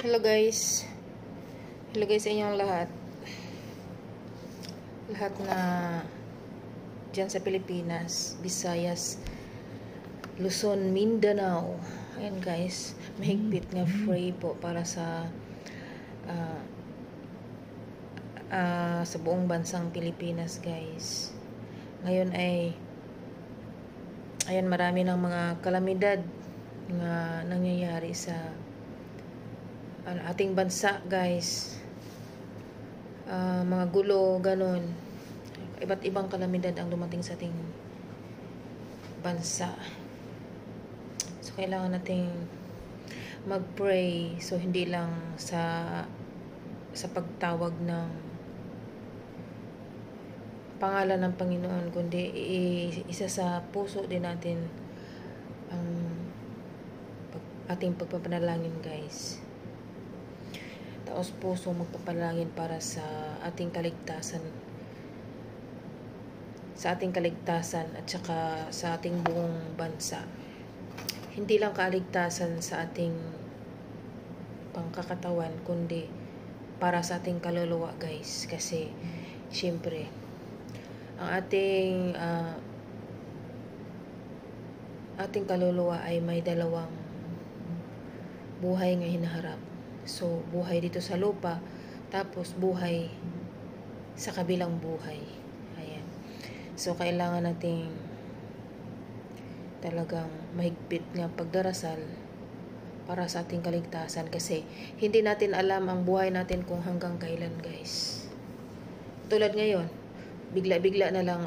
Hello guys. Hello guys sa inyong lahat. Lahat na dyan sa Pilipinas, Visayas, Luzon, Mindanao. Ayan guys, mahigpit nga free po para sa sa buong bansang Pilipinas guys. Ngayon ay ayan, marami ng mga kalamidad nga nangyayari sa ating bansa guys. Mga gulo, ganun. Iba't ibang kalamidad ang dumating sa ating bansa. So kailangan nating mag-pray. So hindi lang sa pagtawag ng pangalan ng Panginoon, kundi isa sa puso din natin ang ating pagpapanalangin guys. Taos puso magpapalangin para sa ating kaligtasan, at saka sa ating buong bansa. Hindi lang kaligtasan sa ating pangkakatawan, kundi para sa ating kaluluwa guys. Kasi syempre ang ating kaluluwa ay may dalawang buhay nga hinaharap. So, buhay dito sa lupa, tapos buhay sa kabilang buhay. Ayan. So, kailangan nating talagang mahigpit nga pagdarasal para sa ating kaligtasan, kasi hindi natin alam ang buhay natin kung hanggang kailan guys. Tulad ngayon, bigla-bigla na lang